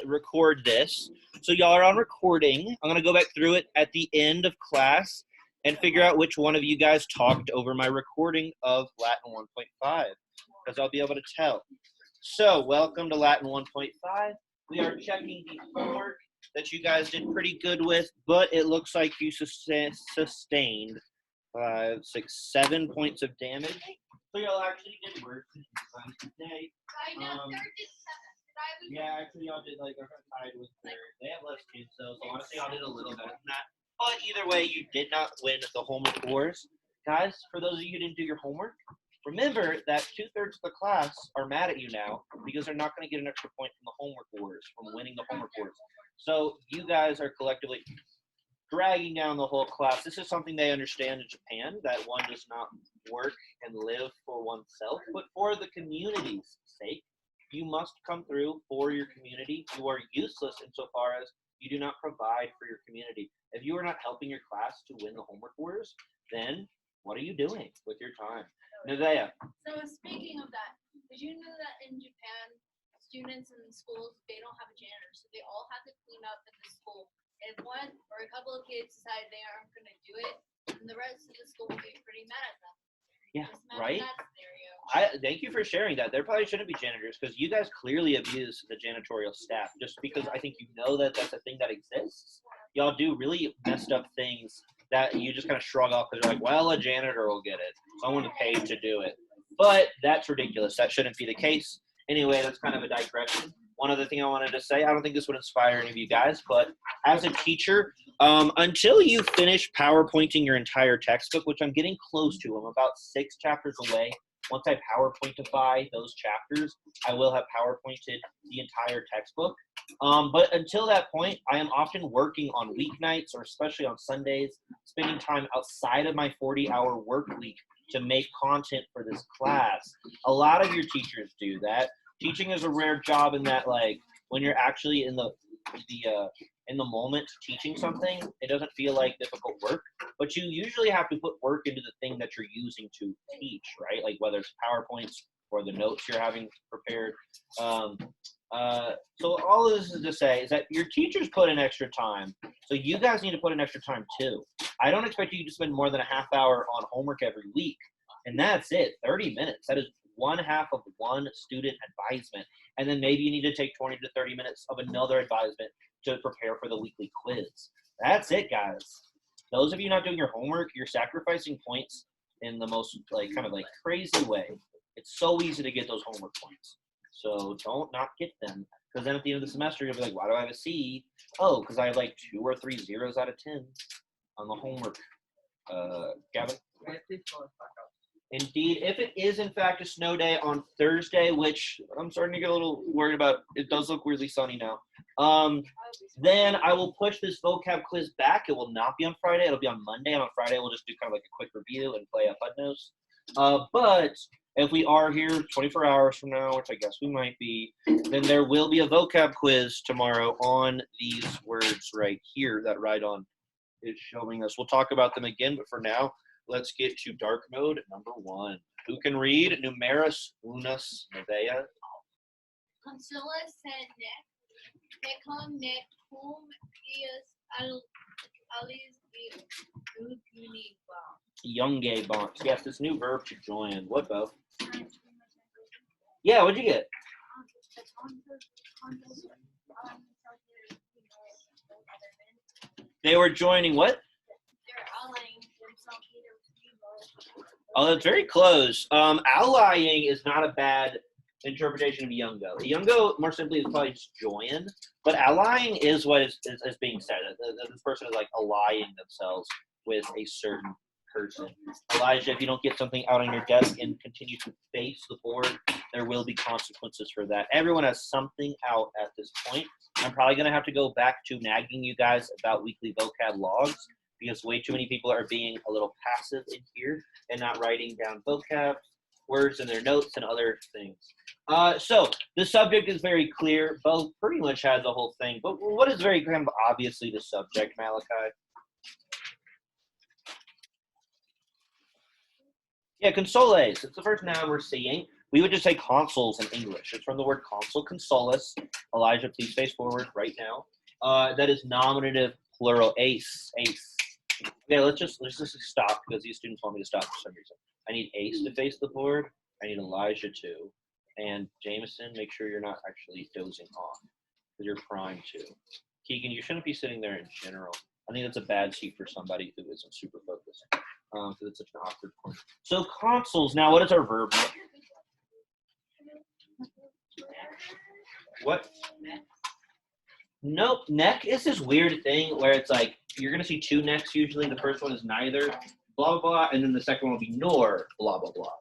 record this. So y'all are on recording. I'm gonna go back through it at the end of class and figure out which one of you guys talked over my recording of Latin 1.5, because I'll be able to tell. So welcome to Latin 1.5. We are checking the homework that you guys did pretty good with, but it looks like you sustained 5, 6, 7 points of damage. So y'all actually did worse today. Yeah, actually y'all did like tied with they have less kids though, so honestly y'all did a little better than that. But either way, you did not win the homework wars. Guys, for those of you who didn't do your homework, remember that 2/3 of the class are mad at you now because they're not going to get an extra point from the homework wars, from winning the homework wars. So you guys are collectively dragging down the whole class. This is something they understand in Japan, that one does not work and live for oneself, but for the community's sake. You must come through for your community. You are useless insofar as you do not provide for your community. If you are not helping your class to win the homework wars, then what are you doing with your time? Nevaeh. So speaking of that, did you know that in Japan, students in schools, they don't have a janitor, so they all have to clean up at the school. If one or a couple of kids decide they aren't going to do it, then the rest of the school will be pretty mad at them. Yeah, right? Thank you for sharing that. There probably shouldn't be janitors because you guys clearly abuse the janitorial staff just because I think you know that that's a thing that exists. Y'all do really messed up things that you just kind of shrug off because you're like, well, a janitor will get it. Someone paid to do it. But that's ridiculous. That shouldn't be the case. Anyway, that's kind of a digression. One other thing I wanted to say, I don't think this would inspire any of you guys, but as a teacher, until you finish PowerPointing your entire textbook, which I'm getting close to, I'm about 6 chapters away. Once I PowerPointify those chapters, I will have PowerPointed the entire textbook. But until that point, I am often working on weeknights or especially on Sundays, spending time outside of my 40-hour work week to make content for this class. A lot of your teachers do that. Teaching is a rare job in that, like, when you're actually in the moment teaching something, it doesn't feel like difficult work, but you usually have to put work into the thing that you're using to teach, right? Like whether it's PowerPoints or the notes you're having prepared. So all of this is to say is that your teachers put in extra time, so you guys need to put in extra time too. I don't expect you to spend more than a half hour on homework every week, and that's it, 30 minutes. That is 1/2 of one student advisement. And then maybe you need to take 20 to 30 minutes of another advisement to prepare for the weekly quiz. That's it, guys. Those of you not doing your homework, you're sacrificing points in the most kind of crazy way. It's so easy to get those homework points. So don't not get them. Because then at the end of the semester, you'll be like, why do I have a C? Oh, because I have 2 or 3 zeros out of 10 on the homework. Gavin? Indeed, if it is in fact a snow day on Thursday, which I'm starting to get a little worried about, it does look weirdly sunny now, then I will push this vocab quiz back. It will not be on Friday. It'll be on Monday. And on Friday, we'll just do kind of a quick review and play a Hudnos. But if we are here 24 hours from now, which I guess we might be, then there will be a vocab quiz tomorrow on these words right here that Rhydon is showing us. We'll talk about them again, but for now, let's get to dark mode number 1. Who can read? Numerus unus Nevaeh. Consulas et nec, tecum nec cum ius alis Younge bonds. Yes, this new verb to join. What, Bo? Yeah, what'd you get? They were joining what? Oh, that's very close. Allying is not a bad interpretation of Iungo. Iungo, more simply, is probably just join, but allying is what is being said. This person is allying themselves with a certain person. Elijah, if you don't get something out on your desk and continue to face the board, there will be consequences for that. Everyone has something out at this point. I'm probably going to have to go back to nagging you guys about weekly vocab logs because way too many people are being a little passive in here and not writing down vocab words in their notes and other things. So the subject is very clear. Bo pretty much has the whole thing. But what is very kind of obviously the subject, Malachi? Yeah, consoles. It's the first noun we're seeing. We would just say consuls in English. It's from the word consul, consulis. Elijah, please face forward right now. That is nominative plural, ace. Okay, let's just stop because these students want me to stop for some reason. I need Ace to face the board. I need Elijah to. And Jameson, make sure you're not actually dozing off because you're primed to. Keegan, you shouldn't be sitting there in general. I think that's a bad seat for somebody who isn't super focused because it's such an awkward point. So consuls, now what is our verb? What? Nope. Neck is this weird thing where it's like you're going to see two necks usually. The first one is neither, blah, blah, blah, and then the second one will be nor, blah, blah, blah.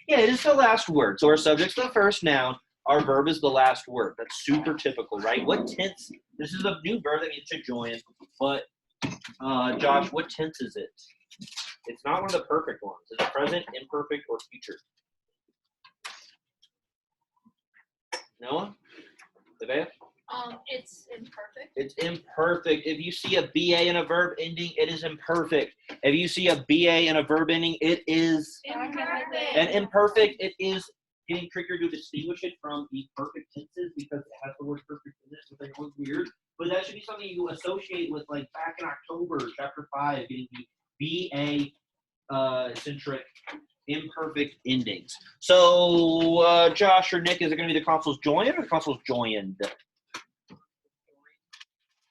Yeah, it is the last word. So our subject's the first noun. Our verb is the last word. That's super typical, right? What tense? This is a new verb that needs to join. But, Josh, what tense is it? It's not one of the perfect ones. Is it present, imperfect, or future? Noah? Livea? It's imperfect. It's imperfect. If you see a BA in a verb ending, it is imperfect. If you see a BA in a verb ending, it is Imperfect. and imperfect. It is getting trickier to distinguish it from the perfect tenses because it has the word perfect in it, which I know is weird. But that should be something you associate with, like back in October, chapter 5, getting the BA centric imperfect endings. So, Josh or Nick, is it going to be the consuls joined or the consuls joined?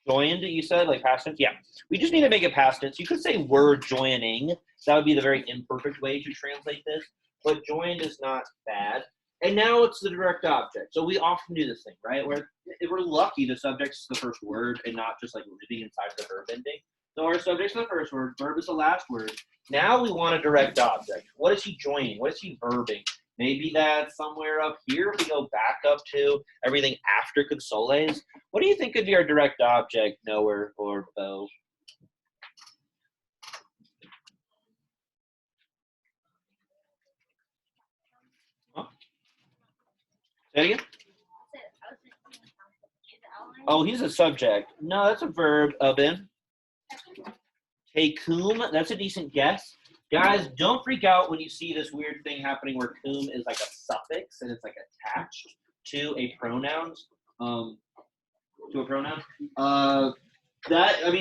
Joined, you said, like past tense? Yeah. We just need to make it past tense. You could say were joining. That would be the very imperfect way to translate this. But joined is not bad. And now it's the direct object. So we often do this thing, right? Where if we're lucky, the subject's the first word and not just like living inside the verb ending. So our subject's the first word, verb is the last word. Now we want a direct object. What is he joining? What is he verbing? Maybe that's somewhere up here. If we go back up to everything after consoles. What do you think could be our direct object, Noah or Bo? Huh? Say it again? Oh, he's a subject. No, that's a verb, Ben. Hey, cum, that's a decent guess. Guys, don't freak out when you see this weird thing happening where cum is like a suffix and it's like attached to a pronoun.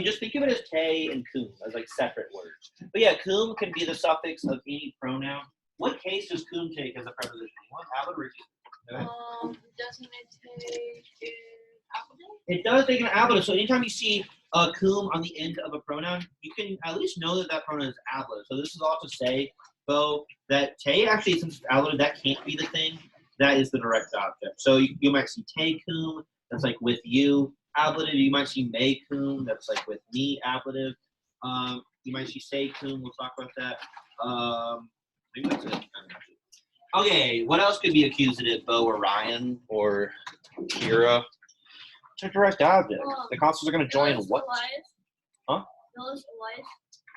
Just think of it as te and cum as like separate words. But yeah, cum can be the suffix of any pronoun. What case does cum take as a preposition? Doesn't it take ablative? It does take an ablative. So anytime you see cum on the end of a pronoun, you can at least know that that pronoun is ablative. So this is all to say, Bo, that te actually, since it's ablative, that can't be the thing. That is the direct object. So you might see te cum, that's like with you. Ablative, you might see me cum, that's like with me, ablative. You might see say cum, we'll talk about that. Maybe that's it. Okay, what else could be accusative, Bo or Ryan or Kira? It's a direct object. The consuls are going to join what? Huh?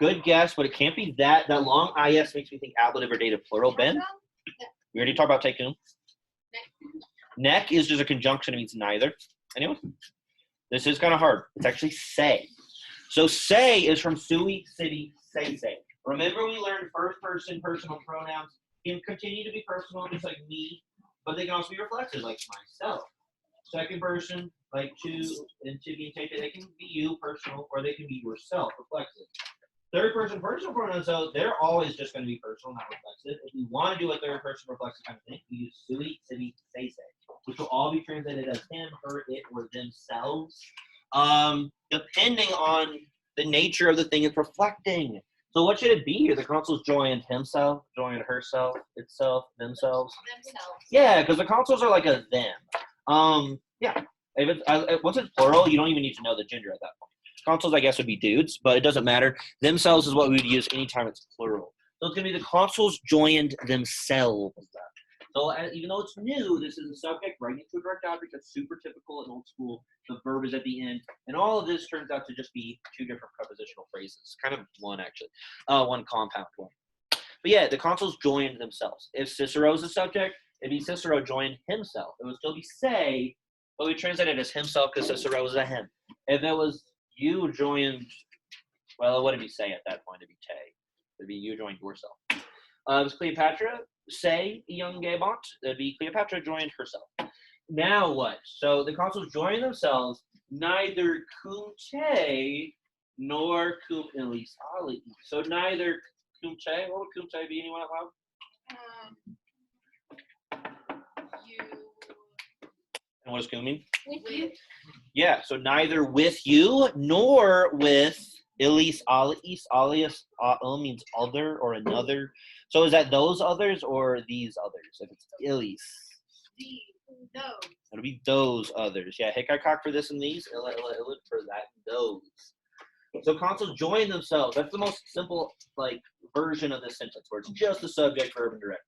Good guess, but it can't be that. That long IS makes me think ablative or dative plural. Ben? We already talked about take whom? Neck is just a conjunction. It means neither. Anyone? This is kind of hard. It's actually say. So say is from sui, city, say. Remember we learned first person personal pronouns can continue to be personal, just like me, but they can also be reflexive, like myself. Second person, like to and to be taken, they can be you, personal, or they can be yourself, reflexive. Third person personal pronouns, though, they're always just going to be personal, not reflexive. If we want to do a third person reflexive kind of thing, we use sui, city, say, which will all be translated as him, her, it, or themselves, depending on the nature of the thing it's reflecting. So what should it be here? The consuls joined himself, joined herself, itself, themselves. Yeah, because the consuls are like a them. Yeah. If it's, once it's plural, you don't even need to know the gender at that point. Consuls, I guess, would be dudes, but it doesn't matter. Themselves is what we would use anytime it's plural. So it's going to be the consuls joined themselves. So even though it's new, this is a subject right into a direct object. That's super typical in old school. The verb is at the end. And all of this turns out to just be two different prepositional phrases. Kind of one, actually. One compound one. But yeah, the consuls joined themselves. If Cicero is the subject, it'd be Cicero joined himself. It would still be say, but we translate it as himself because Cicero is a him. If it was you joined, well, it wouldn't be say at that point. It'd be te. It'd be you joined yourself. It was Cleopatra. say young Gabont. That'd be Cleopatra joined herself. Now what? So the consuls join themselves. Neither Kumte nor Kum Ilis Ali. So neither Kumte. What would Kumte be? Anyone out loud? You. And what does Kum mean? With you. Yeah. So neither with you nor with Ilis Aliis. Alias means other or another. So is that those others or these others? If it's Ilis. Those. It'll be those others. Yeah, Hickok for this and these, Illa for that, those. So consuls join themselves. That's the most simple version of this sentence where it's just the subject, verb, and direct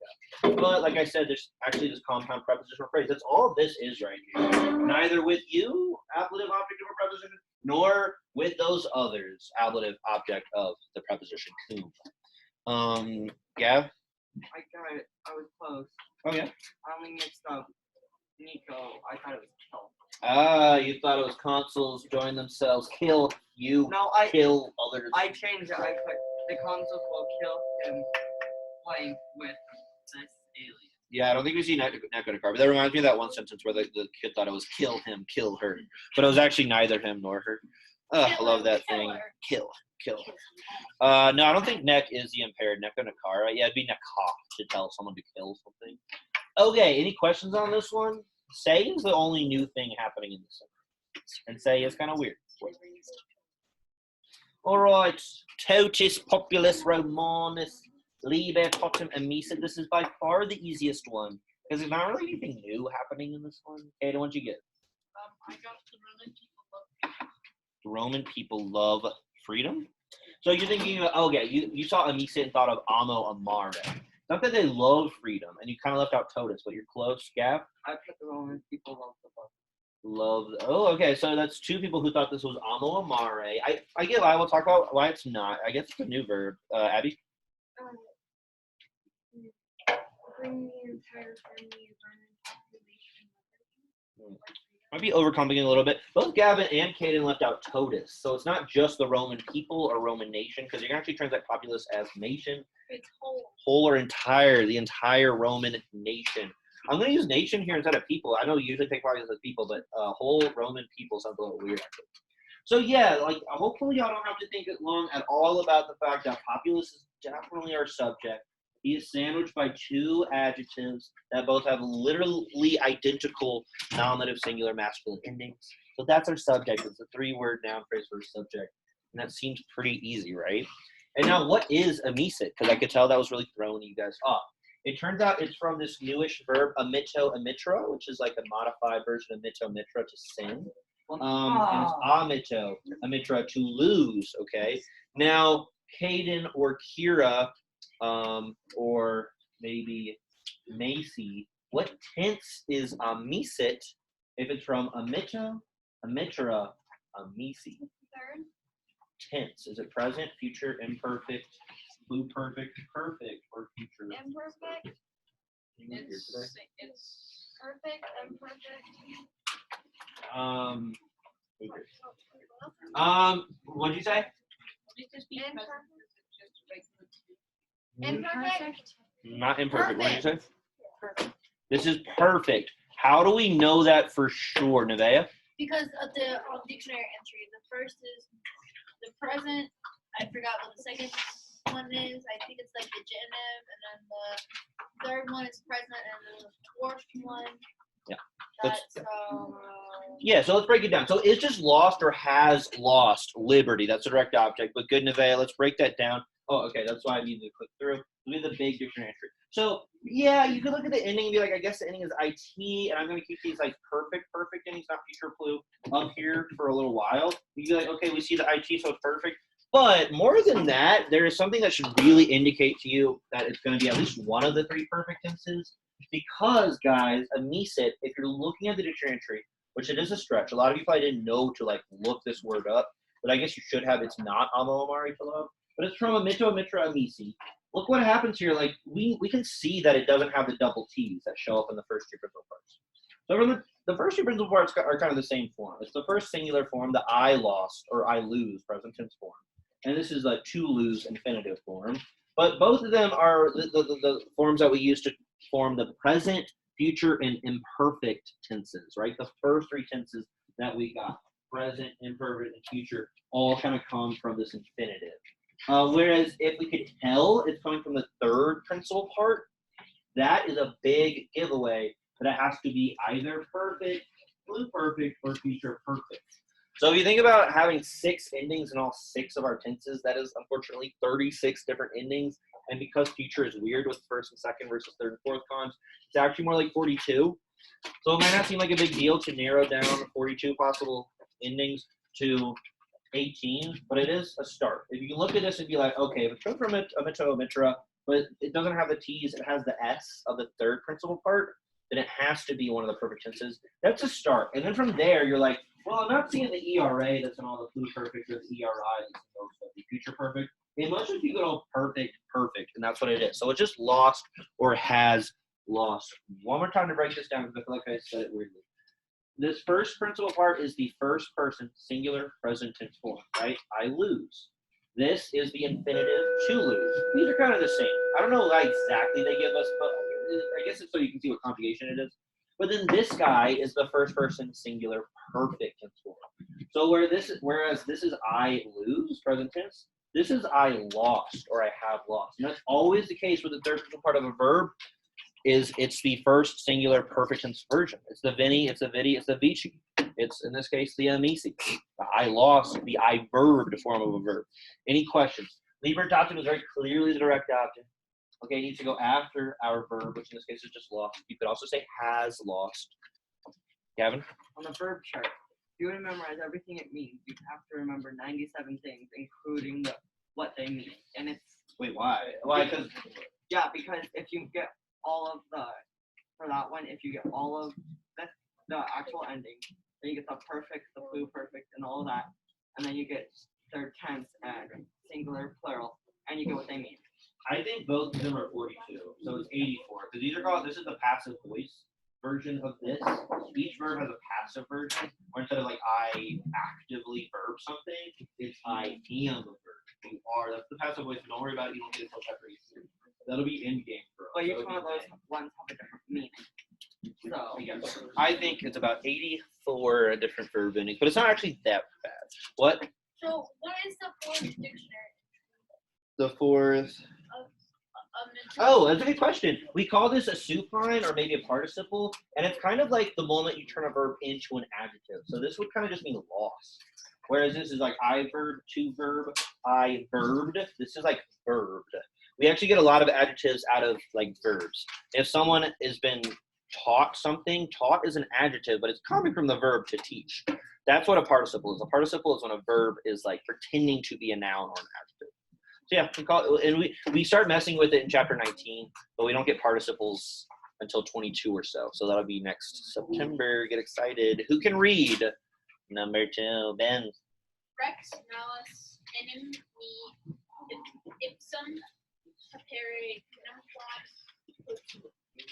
action. But like I said, there's actually this compound preposition or phrase. That's all this is right here. Neither with you, ablative object of a preposition, nor with those others, ablative object of the preposition cum. Gav? I got it. I was close. Oh yeah. I only mixed up Nico. I thought it was kill. You thought it was consuls join themselves, kill you, No, kill others. I changed it. I put the consuls will kill him playing with this alien. Yeah, I don't think we see Nekonikar, but that reminds me of that one sentence where the kid thought it was kill him, kill her. But it was actually neither him nor her. I love that thing. Kill. No, I don't think Nek is the impaired. Nekonikar, right? Yeah, it'd be Nekah to tell someone to kill something. Okay, any questions on this one? Say is the only new thing happening in this sentence. And say is kind of weird. All right. Totis populus Romanus liber potum emisit. This is by far the easiest one because there's not really anything new happening in this one. Kaden, what'd you get? I got the The Roman Roman people love people love freedom. So you're thinking, okay, you saw emisit and thought of amo amare. Not that they love freedom, and you kind of left out totus, but you're close, Gav. I put the Roman people love the book. Okay, so that's two people who thought this was amo amare. I get why. We'll talk about why it's not. I guess it's a new verb. Abby? bring the entire family environment population. Might be overcomplicating a little bit. Both Gavin and Kaden left out totus, so it's not just the Roman people or Roman nation, because you can actually translate populace as nation. It's whole. Whole or entire, the entire Roman nation. I'm going to use nation here instead of people. I know you usually take populace as people, but whole Roman people sounds a little weird, actually. So yeah, hopefully y'all don't have to think long at all about the fact that populace is definitely our subject. He is sandwiched by two adjectives that both have literally identical nominative singular masculine endings. So that's our subject. It's a three-word noun phrase for a subject. And that seems pretty easy, right? And now what is emisit? Because I could tell that was really throwing you guys off. It turns out it's from this newish verb, emito emitra, which is like a modified version of mito mitra, to send. And it's amito, emitra, to lose, okay? Now, Kaden or Kira, or maybe Macy, what tense is amisit if it's from amito, emitra, amisi? Third. Tense. Is it present, future, imperfect, pluperfect, perfect, or future? Imperfect. It's Perfect. Imperfect. What'd you say? Imperfect. Not imperfect. What did you say? Perfect. This is perfect. How do we know that for sure, Nevaeh? Because of the dictionary entry. The first is the present. I forgot what the second one is. I think it's like the genitive, and then the third one is present, and the fourth one. Yeah. That's Yeah, so let's break it down. So it's just lost or has lost liberty. That's a direct object. But good, Nevaeh, let's break that down. Oh, okay, that's why I needed to click through. Look at the big dictionary entry. So, yeah, you could look at the ending and be like, I guess the ending is IT, and I'm going to keep these like perfect endings, not future clue, up here for a little while. You'd be like, okay, we see the IT, so it's perfect. But more than that, there is something that should really indicate to you that it's going to be at least one of the three perfect tenses. Because, guys, emisit, if you're looking at the dictionary entry, which it is a stretch, a lot of you probably didn't know to like look this word up, but I guess you should have. It's not amo amari to love, but it's from emito mitra amisi. Look what happens here. Like we can see that it doesn't have the double T's that show up in the first two principal parts. So from the first two principal parts are kind of the same form. It's the first singular form, the I lost or I lose present tense form, and this is a to lose infinitive form. But both of them are the forms that we use to form the present, future, and imperfect tenses, right? The first three tenses that we got, present, imperfect, and future, all kind of come from this infinitive. Whereas if we could tell it's coming from the third principal part, that is a big giveaway that it has to be either perfect, pluperfect, or future perfect. So if you think about having 6 endings in all 6 of our tenses, that is unfortunately 36 different endings. And because future is weird with first and second versus third and fourth cons, it's actually more like 42. So it might not seem like a big deal to narrow down 42 possible endings to 18, but it is a start. If you look at this and be like, okay, if it's coming from a mitra, but it doesn't have the T's, it has the S of the third principal part, then it has to be one of the perfect tenses. That's a start. And then from there, you're like, well, I'm not seeing the ERA that's in all the pluperfect or the ERI that's in most of the future perfect. Unless if you go perfect, and that's what it is. So it's just lost or has lost. One more time to break this down because I feel like I said it weirdly. This first principal part is the first person singular present tense form, right? I lose. This is the infinitive to lose. These are kind of the same. I don't know why exactly they give us, but I guess it's so you can see what conjugation it is. But then this guy is the first person singular perfect tense form. So whereas this is I lose, present tense, this is I lost or I have lost. And that's always the case with the third person part of a verb. It's the first singular perfect tense version. It's the veni, it's the vidi, it's the vici. It's, in this case, the amisi. The I lost, the I verbed form of a verb. Any questions? Libertatum is very clearly the direct object. Okay, it needs to go after our verb, which in this case is just lost. You could also say has lost. Gavin? On the verb chart, if you want to memorize everything it means, you have to remember 97 things, including what they mean. And it's Wait, why? Why? Because if you get all of for that one, if you get all of the actual ending, then you get the perfect, the pluperfect, and all of that, and then you get third tense and singular, plural, and you get what they mean. I think both of them are 42, so it's 84. Because these are called, this is the passive voice version of this. Each verb has a passive version, where instead of like I actively verb something, it's I am a verb. You are. That's the passive voice. Don't worry about it. You don't get it until chapter 18. That'll be in game for us. But each one of those ones have a different meaning. So yeah. I think it's about 84 different verb endings, but it's not actually that bad. What? So what is the fourth dictionary? The fourth. Oh, that's a good question. We call this a supine or maybe a participle, and it's kind of like the moment you turn a verb into an adjective. So this would kind of just mean lost. Whereas this is like I verb, to verb, I verbed. This is like verbed. We actually get a lot of adjectives out of like verbs. If someone has been taught something, taught is an adjective, but it's coming from the verb to teach. That's what a participle is. A participle is when a verb is like pretending to be a noun or an adjective. So yeah, we call it, and we start messing with it in chapter 19, but we don't get participles until 22 or so. So that'll be next September. Get excited. Who can read? Number 2, Ben. Rex, Malice, Enim, Me, Ipsum, Apere,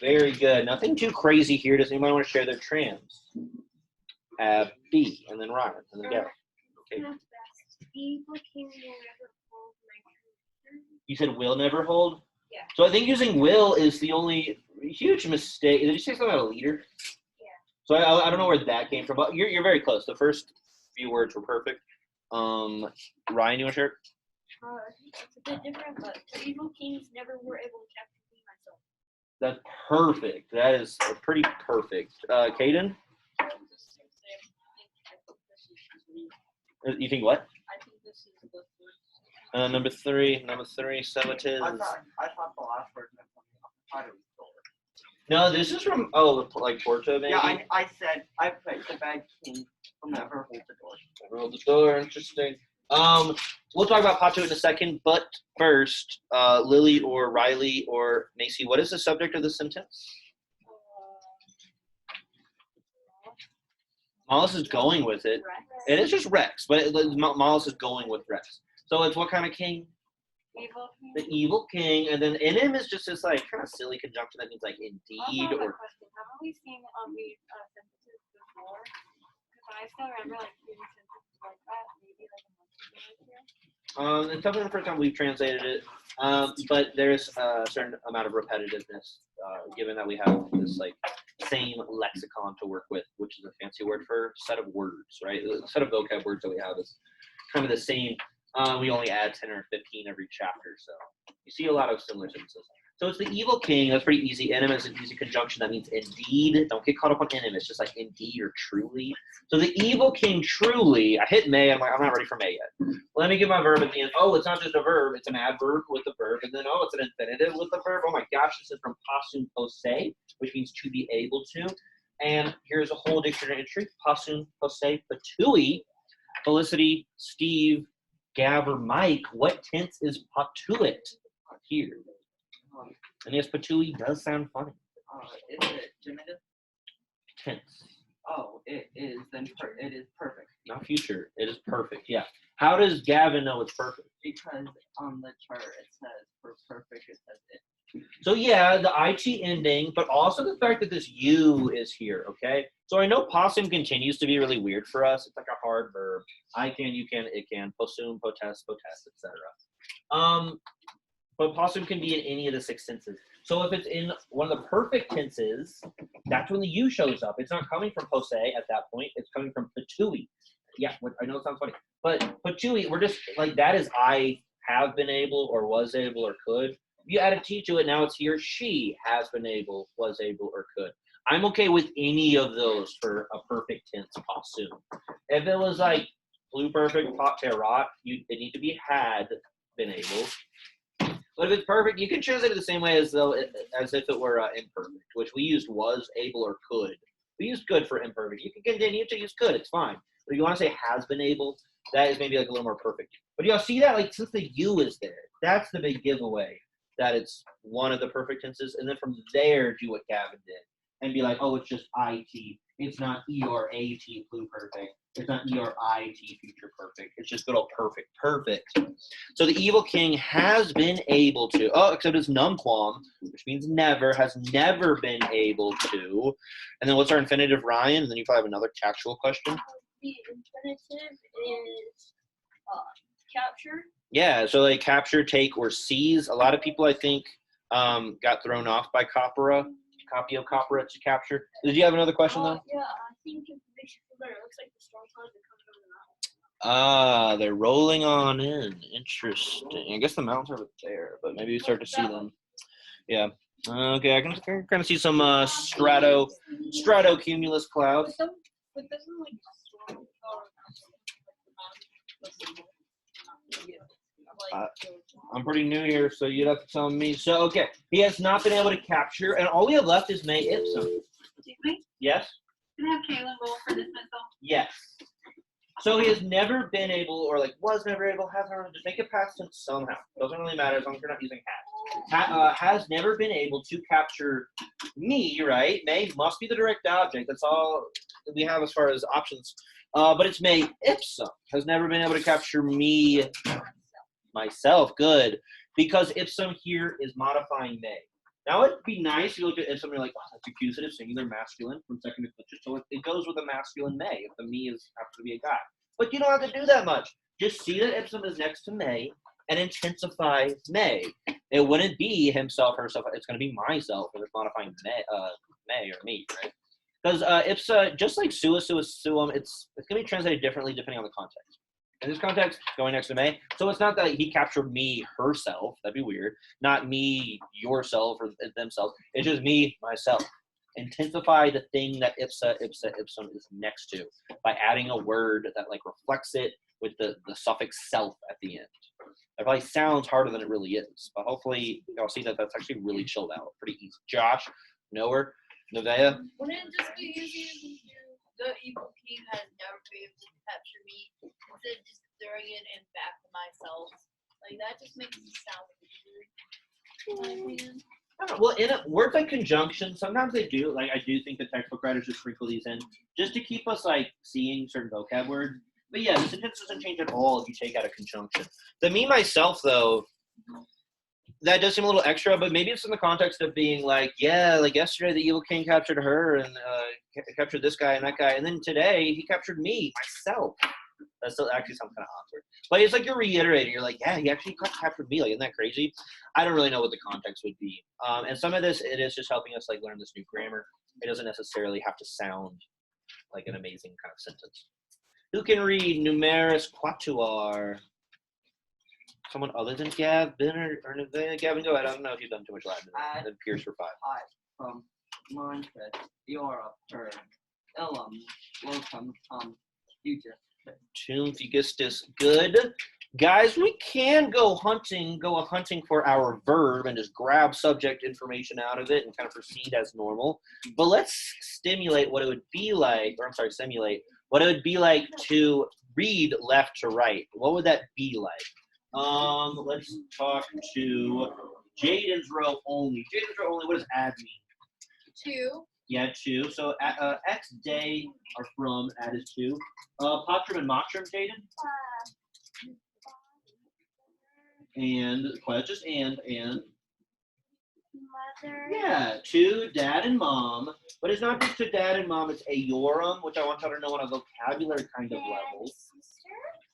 Very good. Nothing too crazy here. Does anybody want to share their trans? B, and then Ryan, and then Gary. Okay. Evil King will never hold my truth. You said will never hold? Yeah. So I think using will is the only huge mistake. Did you say something about a leader? Yeah. So I don't know where that came from, but you're very close. The first few words were perfect. Ryan, you want to share? It's a bit different, but the evil kings never were able to capture me myself. That's perfect. That is pretty perfect. Caden? You think what? I think this is the first. Number three, Semitism. I thought the last word meant something else. I thought it was door. No, this is from, like Porto, maybe? Yeah, I said, I put the bad king will never hold the door. Never hold the door, interesting. We'll talk about Pato in a second, but first, Lily or Riley or Macy, what is the subject of the sentence? Mollis is going with it. It is just Rex, but Mollis is going with Rex. So it's what kind of king? Evil king. The evil king, and then in him is just this like kind of silly conjunction that means like indeed Also, I have a or. question. Haven't we seen these sentences before? Because I I still remember like reading sentences like that, maybe like a month ago. It's definitely the first time we've translated it, but there's a certain amount of repetitiveness, given that we have this like same lexicon to work with, which is a fancy word for set of words, right? The set of vocab words that we have is kind of the same. We only add 10 or 15 every chapter, so you see a lot of similar sentences. So it's the evil king. That's pretty easy. Inim is an easy conjunction. That means indeed. Don't get caught up on inim. It's just like indeed or truly. So the evil king truly. I hit may. I'm like, I'm not ready for may yet. Let me get my verb at the end. Oh, it's not just a verb. It's an adverb with a verb. And then, oh, it's an infinitive with a verb. Oh my gosh, this is from possum posse, which means to be able to. And here's a whole dictionary entry. Possum posse patui. Felicity, Steve, Gav, or Mike. What tense is patuit here? And yes, patui does sound funny. Is it genitive? Tense. Oh, it is. Then it is perfect. Not future. It is perfect. Yeah. How does Gavin know it's perfect? Because on the chart it says for perfect it says it. So yeah, the it ending, but also the fact that this u is here. Okay. So I know possum continues to be really weird for us. It's like a hard verb. I can, you can, it can. Possum, potest, etc. But possum can be in any of the 6 tenses. So if it's in one of the perfect tenses, that's when the u shows up. It's not coming from posse at that point. It's coming from patui. Yeah, I know it sounds funny. But patui, we're just like, that is I have been able or was able or could. You add a T to it, now it's he or she has been able, was able, or could. I'm okay with any of those for a perfect tense possum. If it was like pluperfect, pot terrot, it need to be had been able. But if it's perfect, you can translate it the same way as if it were imperfect, which we used was, able, or could. We used good for imperfect. You can continue to use could, it's fine. But if you want to say has been able, that is maybe like a little more perfect. But y'all see that? Like, since the U is there, that's the big giveaway, that it's one of the perfect tenses. And then from there, do what Gavin did. And be like, oh, it's just IT. It's not E or AT pluperfect. It's not E or IT future perfect. It's just good old perfect. Perfect. So the evil king has been able to, except it's numquam, which means never, has never been able to. And then what's our infinitive, Ryan? And then you probably have another actual question. The infinitive is capture. Yeah, so like capture, take, or seize. A lot of people, I think, got thrown off by Capra. Copio Capra to capture. Did you have another question, though? Yeah, I think it makes you feel better. It looks like the strong clouds are coming over the mountain. They're rolling on in. Interesting. I guess the mountains are there, but maybe you start to see them. Yeah. Okay, I can kind of see some stratocumulus clouds. But doesn't like storm I'm pretty new here, so you'd have to tell me. So, okay, he has not been able to capture, and all we have left is May Ipsum. Excuse me? Yes? Can I have Kaylin roll for this missile? Yes. So he has never been able, or like was never able, has never, just make it past tense somehow. Doesn't really matter as long as you're not using has. Has never been able to capture me, right? May must be the direct object. That's all we have as far as options. But it's May Ipsum. Has never been able to capture me, myself. Good. Because Ipsum here is modifying May. Now, it'd be nice if you look at Ipsum and you're like, oh, that's accusative, singular, masculine, from second to clutches. So it goes with a masculine May if the me happens to be a guy. But you don't have to do that much. Just see that Ipsum is next to May and intensify May. It wouldn't be himself, herself. It's going to be myself if it's modifying May or me, right? Because Ipsa, just like sua, suum, it's going to be translated differently depending on the context. In this context, going next to May. So it's not that he captured me, herself. That'd be weird. Not me, yourself, or themselves. It's just me, myself. Intensify the thing that ipsum is next to by adding a word that like reflects it with the suffix self at the end. That probably sounds harder than it really is, but hopefully y'all see that that's actually really chilled out. Pretty easy. Josh, Noah, Nevaeh. Wouldn't it just be easier to do the evil king has never been able to capture me instead of just throwing it in back to myself? Like that just makes it sound weird. In my opinion. Well, in words like conjunction, sometimes they do. Like I do think the textbook writers just sprinkle these in just to keep us like seeing certain vocab words. But yeah, the sentence doesn't change at all if you take out a conjunction. The me myself though, that does seem a little extra, but maybe it's in the context of being like, yeah, like yesterday the evil king captured her and captured this guy and that guy, and then today he captured me, myself. That still actually sounds kind of awkward. But it's like you're reiterating. You're like, yeah, he actually captured me. Like, isn't that crazy? I don't really know what the context would be. And some of this, it is just helping us like learn this new grammar. It doesn't necessarily have to sound like an amazing kind of sentence. Who can read numerus quatuor? Someone other than Gavin or Nevaeh? Gavin, go ahead. I don't know if you've done too much Latin. Then Pierce for 5. Hi, from Montes, Europe, per Illum, Locum, Future. Tum fugistus. Good. Guys, we can go hunting for our verb and just grab subject information out of it and kind of proceed as normal. But let's simulate what it would be like to read left to right. What would that be like? Let's talk to Jaden's row only. Jaden's row only, what does add mean? 2. Yeah, 2. So X day are from, add is 2. Patrum and matrum, Jaden? And, just and. Mother. Yeah, to dad and mom. But it's not just to dad and mom, it's aorum, which I want y'all to know on a vocabulary kind of level. Sister.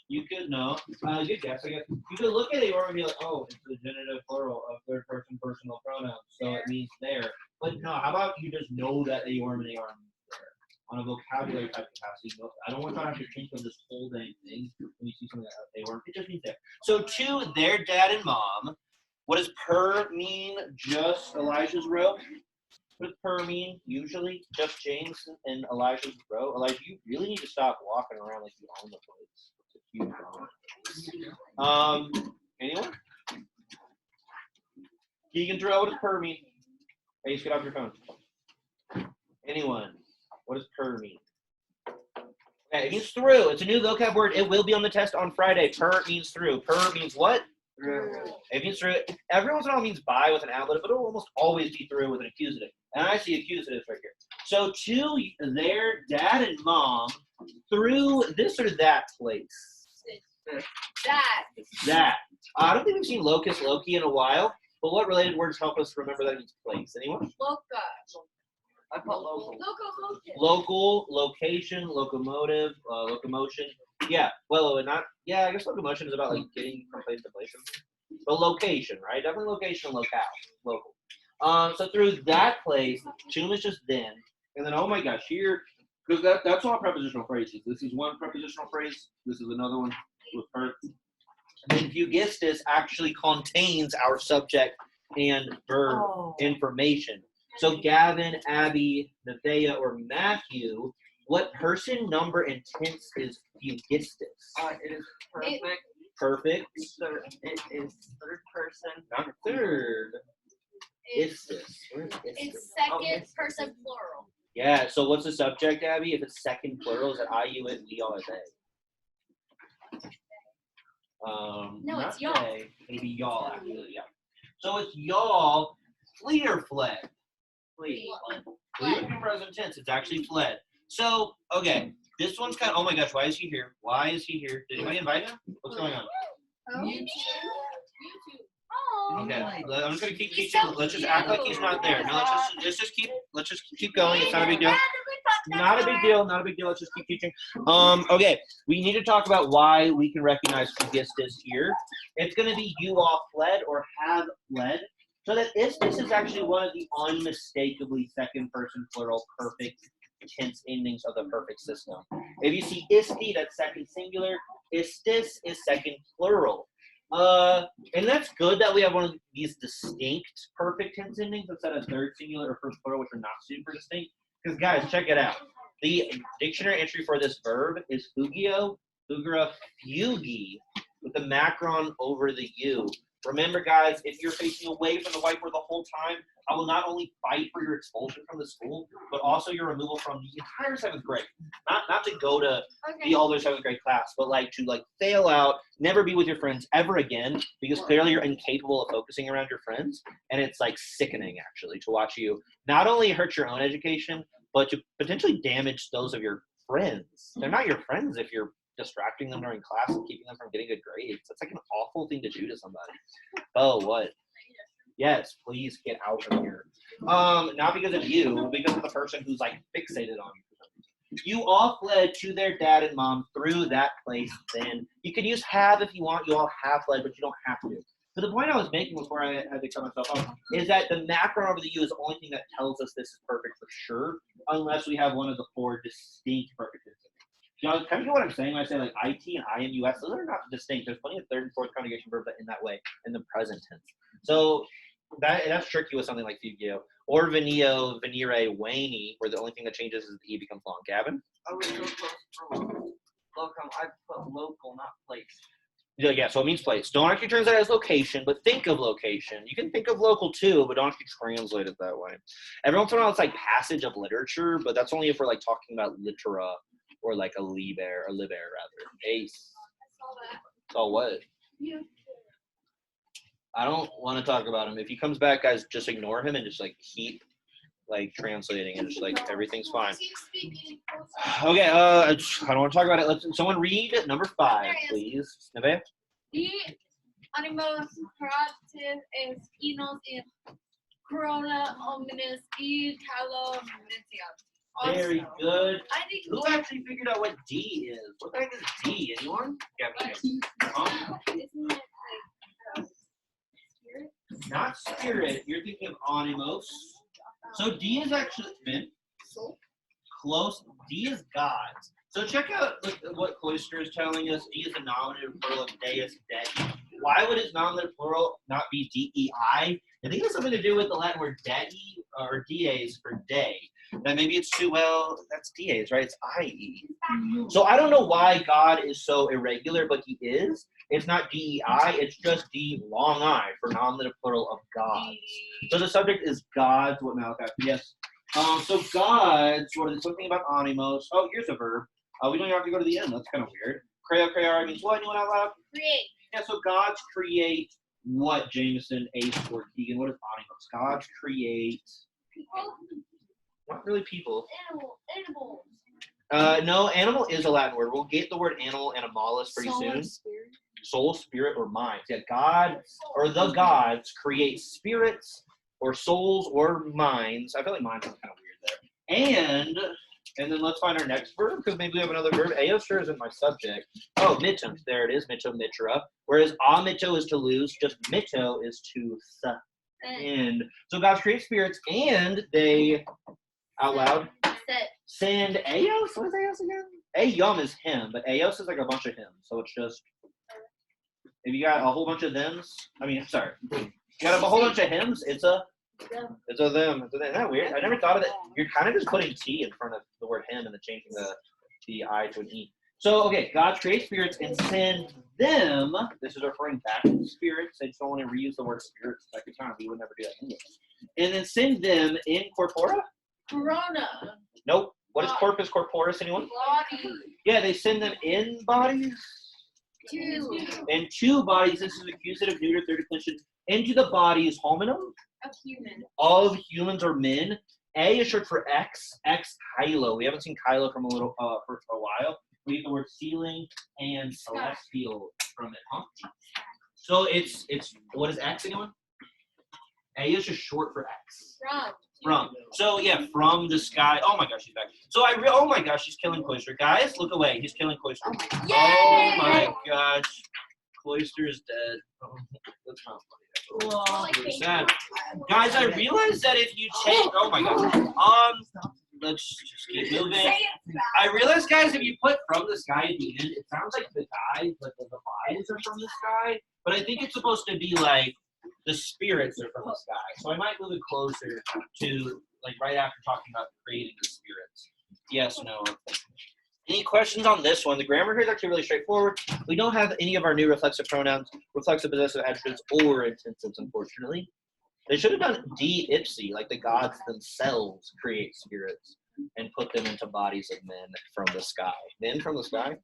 You could know. Good guess, I guess. You could look at aorum and be like, oh, it's the genitive plural of third person personal pronouns, so it means there. But no, how about you just know that aorum and aorum means there on a vocabulary type capacity? I don't want you to have to think of this whole dang thing when you see something like aorum. It just means there. So to their dad and mom, what does per mean? Just Elijah's row? What does per mean? Usually just James and Elijah's row. Elijah, you really need to stop walking around like you own the place. It's a huge problem. Anyone? Keegan Terrell, what does per mean? Hey, just get off your phone. Anyone? What does per mean? Okay, it means through. It's a new vocab word. It will be on the test on Friday. Per means through. Per means what? Through. It means through. Every once in a while it means by with an ablative, but it'll almost always be through with an accusative. And I see accusatives right here. So to their dad and mom through this or that place. That. I don't think we've seen locus loci in a while, but what related words help us remember that it means place? Anyone? Loca. I put local. Local, location, locomotive, locomotion. Yeah, well, not. Yeah, I guess locomotion is about like getting from place to place. But location, right? Definitely location, locale, local. So through that place, tum is just then, and then oh my gosh, here, because that's all prepositional phrases. This is one prepositional phrase. This is another one with per. Then fugistus actually contains our subject and verb information. So Gavin, Abby, Nevaeh, or Matthew, what person, number, and tense is fugistus? It is perfect. Perfect. It is third person. Not third. Istis. Where is istis? It's second person plural. Yeah, so what's the subject, Abby? If it's second plural, is it I, you, it, we, all, is they? No, not it's y'all. they. It'll be y'all, actually, yeah. So it's y'all, flee or fled? Please. Flee in present tense, it's actually fled. So, okay, this one's kind of, oh my gosh, why is he here? Why is he here? Did anybody invite him? What's going on? YouTube. Oh. Okay, I'm just gonna keep teaching. Let's just act like he's not there. No, let's just keep going. It's not a big deal. Not a big deal. Not a big deal. Let's just keep teaching. Okay, we need to talk about why we can recognize fugistus here. It's gonna be you all fled or have fled. So that istis is actually one of the unmistakably second person plural perfect tense endings of the perfect system. If you see isti, that's second singular. Istis is second plural. And that's good that we have one of these distinct perfect tense endings instead of third singular or first plural, which are not super distinct. Because guys, check it out. The dictionary entry for this verb is fugio, fugira, fugi, with the macron over the u. Remember, guys, if you're facing away from the whiteboard the whole time, I will not only fight for your expulsion from the school, but also your removal from the entire 7th grade. Not to go to the older 7th grade class, but to fail out, never be with your friends ever again, because clearly you're incapable of focusing around your friends, and it's sickening actually to watch you not only hurt your own education, but to potentially damage those of your friends. They're not your friends if you're distracting them during class and keeping them from getting good grades. That's an awful thing to do to somebody. Oh, what? Yes, please get out of here. Not because of you, because of the person who's like fixated on you. You all fled to their dad and mom through that place then. You can use have if you want. You all have fled, but you don't have to. So the point I was making before I had to cut myself off is that the macron over the U is the only thing that tells us this is perfect for sure, unless we have one of the four distinct perfect tenses. You know, kind of get what I'm saying when I say like IT and I and US, those are not distinct. There's plenty of third and fourth conjugation verbs that in that way in the present tense. So that's tricky with something like fugio. Or venio, venire, waney, where the only thing that changes is the E becomes long. Gavin? I was so close for locum. I put local, not place. Yeah, so it means place. Don't actually translate it as location, but think of location. You can think of local too, but don't actually translate it that way. Every once in a while, it's like passage of literature, but that's only if we're like talking about litera or like a liber, rather. Ace. Oh, what? Yeah. I don't want to talk about him. If he comes back, guys, just ignore him and just like keep like translating and just like everything's fine. Okay, I don't want to talk about it. Let's someone read number 5, please. Neve? The animals proactive es inos in corona omnis e calo mentia. Very good. I think Who actually figured out what D is? What the heck is D? Anyone? isn't it like spirit? Not spirit. You're thinking of animos. So D is actually close. D is gods. So check out what Cloister is telling us. D is a nominative plural of deus, dei. Why would its nominative plural not be dei? I think it has something to do with the Latin word dei or dies for day. That maybe it's too well. That's dies, right? It's ie. So I don't know why God is so irregular, but he is. It's not dei. It's just D long I for nominative plural of gods. So the subject is gods. What Malachi? Yes. So gods. What is it? Something about animos. Oh, here's a verb. We don't even have to go to the end. That's kind of weird. Creare means what? Anyone out loud? Create. Yeah. So gods create what? Jameson, Ace, or Keegan. What is animos? Gods create. People. Not really people. Animals. No, animal is a Latin word. We'll get the word animal and animalis pretty soon. Spirit. Soul, spirit, or mind. Yeah, God or the gods create spirits or souls or minds. I feel like minds is kind of weird there. And then let's find our next verb because maybe we have another verb. Eos sure isn't my subject. Oh, mittum. There it is. Mitto, mitra. Whereas amito is to lose. Just mitto is to send. So gods create spirits and they, out loud, send Eos. What is Eos again? Ayom is him, but Eos is like a bunch of him. So it's just, if you got a whole bunch of thems, you got a whole bunch of hymns, it's a them. Isn't that weird? I never thought of it. You're kind of just putting T in front of the word him and then changing the I to an E. So, okay, God creates spirits and send them. This is referring back to the spirits. I just don't want to reuse the word spirits a second time. We would never do that anyway. And then send them in corpora? Corona. Nope. What is corpus corporis, anyone? Body. Yeah, they send them in bodies. Two. In 2 bodies. This is accusative, neuter, third declension. Into the bodies, hominum. Of human. Of humans or men. A is short for X. X Kylo. We haven't seen Kylo for a while. We get the word ceiling and celestial from it, huh? So it's what is X, anyone? A is just short for X. From. So yeah, from the sky. Oh my gosh, she's back. So oh my gosh, she's killing Cloister. Guys, look away. He's killing Cloister. Oh my gosh. Cloister is dead. Oh, that's not funny. Really sad. Guys, I realized that if you take oh my gosh. Let's just keep moving. I realized, guys, if you put from the sky at the end, it sounds like the guys, like the bodies are from the sky. But I think it's supposed to be like the spirits are from the sky. So I might move it closer to like right after talking about creating the spirits. Yes, Noah. Any questions on this one? The grammar here is actually really straightforward. We don't have any of our new reflexive pronouns, reflexive possessive adjectives, or intensives, unfortunately. They should have done de ipsi, like the gods themselves create spirits and put them into bodies of men from the sky. Men from the sky?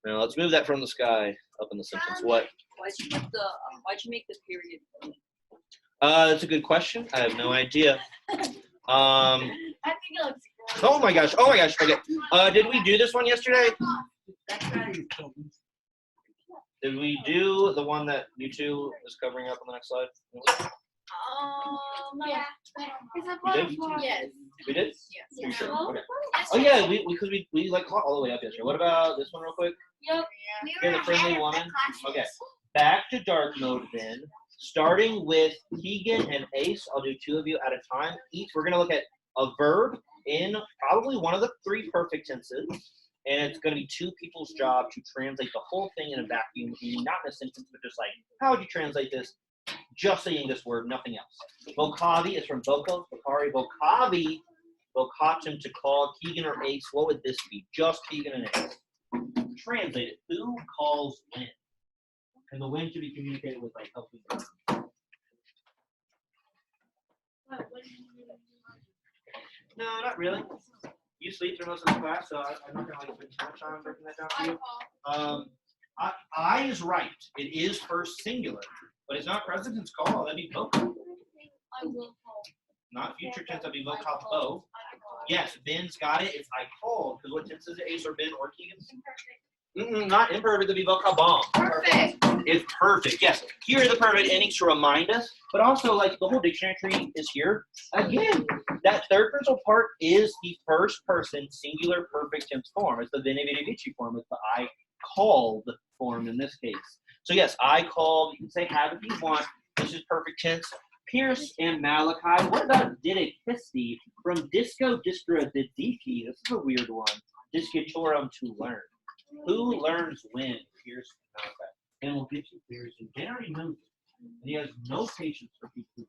Now let's move that from the sky up in the sentence. What? Why'd you make the period? That's a good question. I have no idea. I think it looks great. Oh my gosh. Okay. Did we do this one yesterday? Did we do the one that you two is covering up on the next slide? Yeah. You did? Yes. We did? Yes. You sure? Yeah. Okay. Oh yeah, because we like caught all the way up yesterday. What about this one real quick? Yep. Here, the friendly woman. Okay. Back to dark mode then. Starting with Keegan and Ace. I'll do 2 of you at a time. Each we're gonna look at a verb in probably one of the 3 perfect tenses. And it's going to be 2 people's job to translate the whole thing in a vacuum, meaning not in a sentence, but just like, how would you translate this? Just saying this word, nothing else. Vocavi is from voco, vocari, vocavi, vocatum to call, Keegan or Ace. What would this be? Just Keegan and Ace. Translate it. Who calls when? And the when should be communicated with like helping. No, not really. You sleep through most of the class, so I'm not gonna like spend too much time breaking that down for you. I is right. It is first singular, but it's not present tense call. That'd be vocal. I will call. Not future tense. That'd be vocal. Yes, Ben's got it. It's I called because what tense is it? Ace or Ben or Keegan? Not imperfect. That'd be vocal bomb. Perfect. It's perfect. Yes. Here are the perfect endings to remind us, but also like the whole dictionary tree is here. Again, that third principal part is the first person singular perfect tense form. It's the veni vidi vici form. It's the I called form in this case. So yes, I called. You can say have if you want. This is perfect tense. Pierce and Malachi. What about didakisti from disco distra didiki? This is a weird one. Discitorum to learn. Who learns when? Pierce and Malachi. And we'll get you Pierce. And Ben already knows it. And he has no patience for people.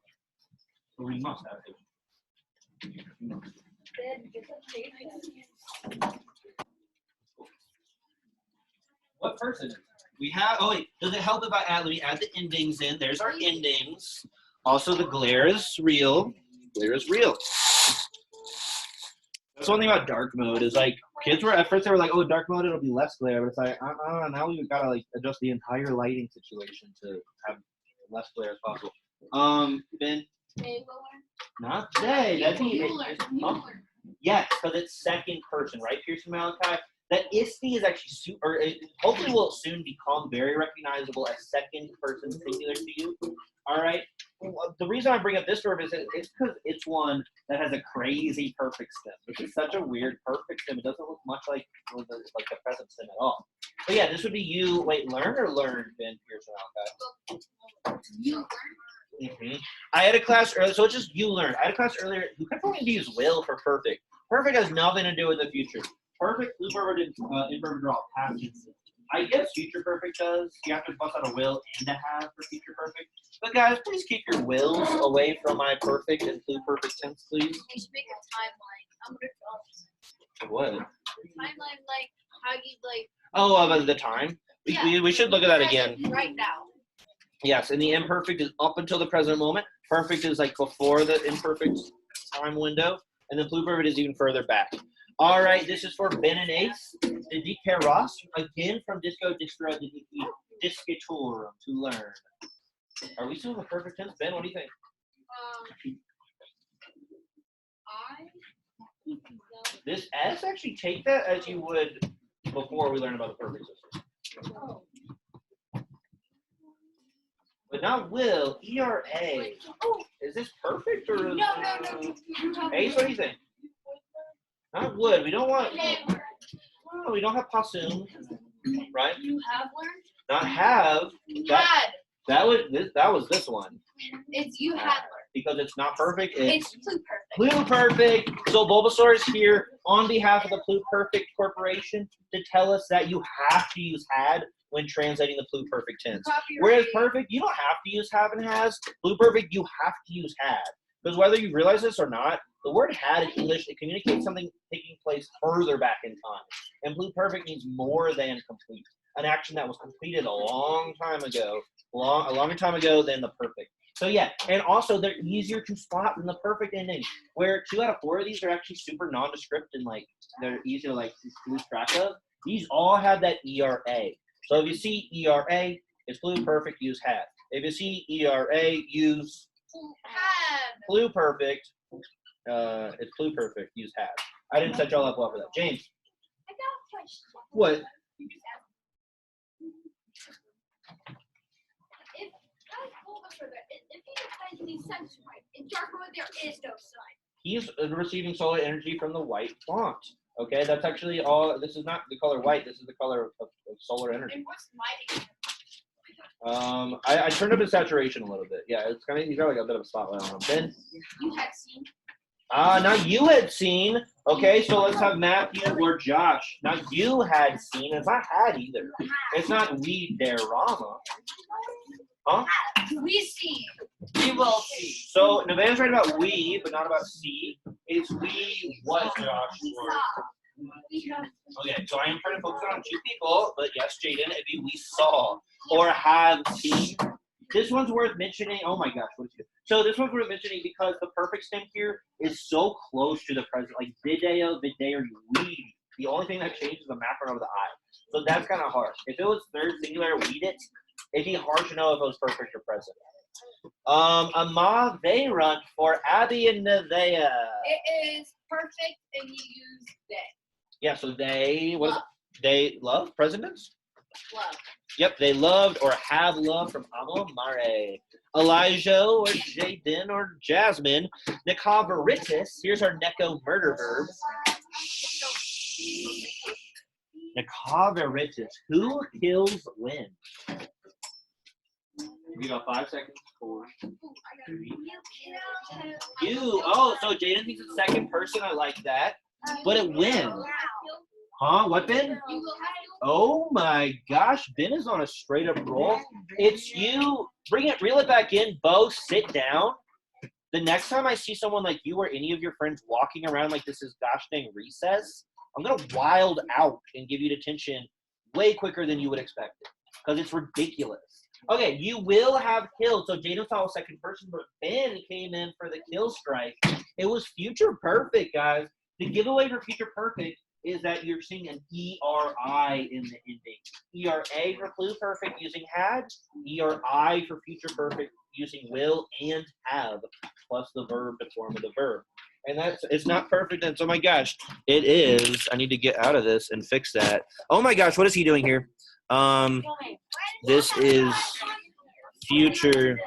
So we must have patience. What person? We have, oh wait, does it help if I add, let me add the endings in. There's our endings. Also the glare is real. Glare is real. That's one thing about dark mode is like, kids were, at first they were like, oh, dark mode, it'll be less glare. But it's like, now we've got to like adjust the entire lighting situation to have less glare as possible. Ben? Not they. That'd be, yes, because it's second person, right? Pearson Malachi. That isti is actually hopefully will soon become very recognizable as second person singular to you. All right. The reason I bring up this verb is it's because it's one that has a crazy perfect stem. This is such a weird perfect stem. It doesn't look much like the present stem at all. But yeah, this would be you. Wait, learn or learn, Ben Pearson Malachi? You learn. I had a class earlier, so it's just you learn. I had a class earlier. You kept wanting to use will for perfect. Perfect has nothing to do with the future. Perfect, imperfect, imperfect draw past tense. I guess future perfect does. You have to bust out a will and a have for future perfect. But guys, please keep your wills away from my perfect and pluperfect tense, please. We should make a timeline. I'm gonna draw What? timeline like how you like. Oh, about the time. We should look at that again. Right now. Yes, and the imperfect is up until the present moment. Perfect is like before the imperfect time window, and then pluperfect is even further back. All right, this is for Ben and Ace. Didike Ross, again from Disco Distra Discitorum to learn. Are we still in the perfect tense? Ben, what do you think? This S, actually take that as you would before we learn about the perfect system. Oh. But not will, ERA. Is this perfect or? No. Ace, what do you think? Not would. We don't want. No, we don't have possum, right? You have learned. Not have. That was this one. It's you had learned. Because it's not perfect. It's pluperfect. Pluperfect. So Bulbasaur is here on behalf of the Pluperfect Corporation to tell us that you have to use had when translating the pluperfect tense. Whereas perfect, you don't have to use have and has. Pluperfect, you have to use had. Because whether you realize this or not, the word had in English, it communicates something taking place further back in time. And pluperfect means more than complete. An action that was completed a long time ago, a longer time ago than the perfect. So yeah, and also they're easier to spot than the perfect ending, where 2 out of 4 of these are actually super nondescript and like they're easy to like lose track of. These all have that ERA. So if you see ERA, it's pluperfect, use had. If you see ERA, use pluperfect. It's pluperfect, use had. I didn't set y'all up well for that. James. I got a question. What? If I told a further. If he defends these suns right, in dark mode there is no sun. He's receiving solar energy from the white font. Okay, that's actually all. This is not the color white. This is the color of solar energy. And what's lighting? I turned up the saturation a little bit. Yeah, it's kind of, you got like a bit of a spotlight on him. Ben? You had seen. Now you had seen. Okay, so let's have Matthew or Josh. Now you had seen. It's not had either. It's not we dare Rama. Huh? We see. We will see. So Nevan's right about we, but not about see. It's we what, Josh? Okay, so I am trying to focus on 2 people, but yes, Jaden, it'd be we saw or have seen. This one's worth mentioning. Oh my gosh, what is it? So this one's worth mentioning because the perfect stem here is so close to the present, like video, video, we. The only thing that changes is the macron of the I. So that's kind of hard. If it was third singular, weed it, it'd be hard to know if it was perfect or present. They run for Abby and Nevaeh. It is perfect and you use they. Yeah, so they, what is it? They love presidents? Love. Yep, they loved or have loved from Amo Mare. Elijah or Jaden or Jasmine. Nekaveritis. Here's our Neko murder verb. Nekaveritis. Who kills when? You got 5 seconds. 4, 3. You. Oh, so Jaden thinks it's second person. I like that. But it when? Huh? What, Ben? Oh my gosh, Ben is on a straight up roll. It's you. Reel it back in. Bo, sit down. The next time I see someone like you or any of your friends walking around like this is gosh dang recess, I'm going to wild out and give you detention way quicker than you would expect it. Because it's ridiculous. Okay, you will have killed. So Jaden saw a second person, but Ben came in for the kill strike. It was future perfect, guys. The giveaway for future perfect is that you're seeing an ERI in the ending. ERA for clue perfect using had, ERI for future perfect using will and have, plus the verb to form of the verb. And it's not perfect. And oh my gosh, it is. I need to get out of this and fix that. Oh my gosh, what is he doing here? This is future.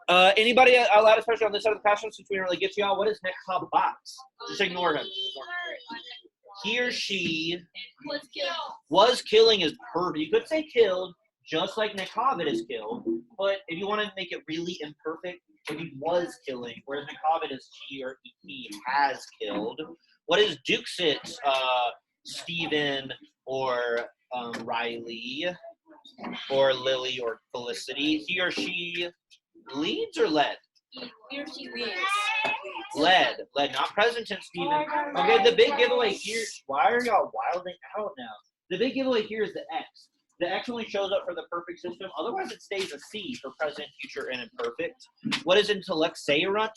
Anybody allowed, especially on this side of the classroom, since we didn't really get to y'all, what is Nekhabat? Just ignore him. He or she was killing is perfect. You could say killed, just like Nekhabat is killed, but if you want to make it really imperfect, if he was killing, whereas Nekhabat is she or he has killed. What is Duksit, Stephen, or Riley, or Lily, or Felicity? He or she leads or led? He or she leads. Led, not present tense, Stephen. Okay, the big giveaway here. Why are y'all wilding out now? The big giveaway here is the X. The X only shows up for the perfect system. Otherwise, it stays a C for present, future, and imperfect. What is intellect? Sayrunt?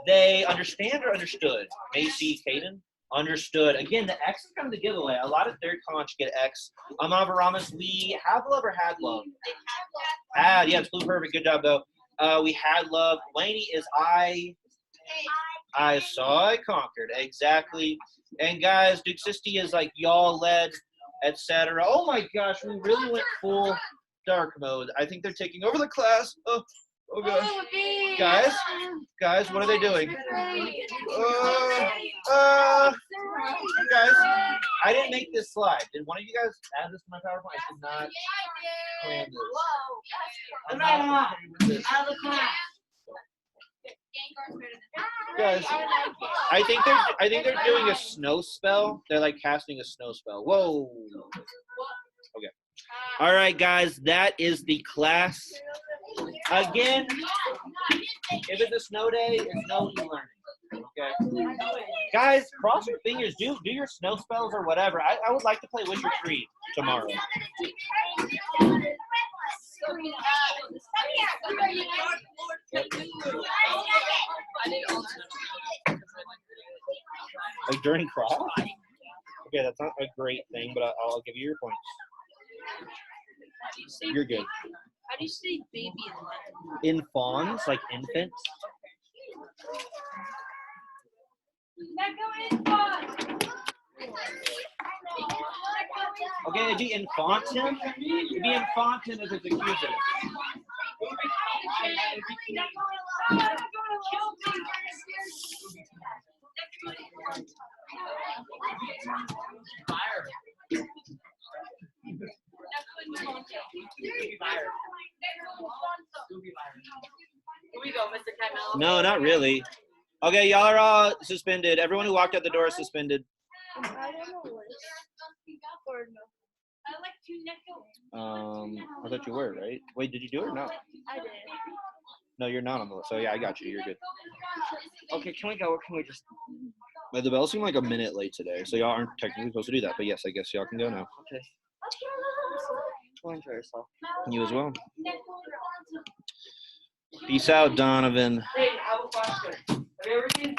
They understand or understood? Macy, Caden? Understood. Again, the X is kind of the giveaway. A lot of third conch get X. Amavaramas, we have love or had love? Had, yeah, it's blue perfect. Good job, though. We had love. Laney is I saw, I conquered. Exactly. And guys, Duxisti is like y'all led, etc. Oh my gosh, we really went full dark mode. I think they're taking over the class. Oh gosh. Guys, what are they doing? Guys, I didn't make this slide. Did one of you guys add this to my PowerPoint? I did not plan this. I'm not out of the class. Guys, I think they're doing a snow spell. They're like casting a snow spell. Whoa. Okay. All right, guys, that is the class. Again, if it's a snow day, it's no e-learning. Okay. Guys, cross your fingers. Do your snow spells or whatever. I would like to play Witcher 3 tomorrow. Like during class? Okay, that's not a great thing, but I'll give you your points. You're good. How do you say baby in fawns, like infants? Okay, it'd be infantum. It'd be infantum if it's accusative. Here we go, Mr. Kyle. No, not really. Okay, y'all are all suspended. Everyone who walked out the door is suspended. I don't know what. Or no. I like to I thought you were, right? Wait, did you do it or no? I did. No, you're not on the list. So yeah, I got you. You're good. Okay, can we go or can we just? But the bell seemed like a minute late today, so y'all aren't technically supposed to do that. But yes, I guess y'all can go now. Okay. Well, enjoy yourself. You as well. Peace out, Donovan. Hey, I have a question. Have you ever seen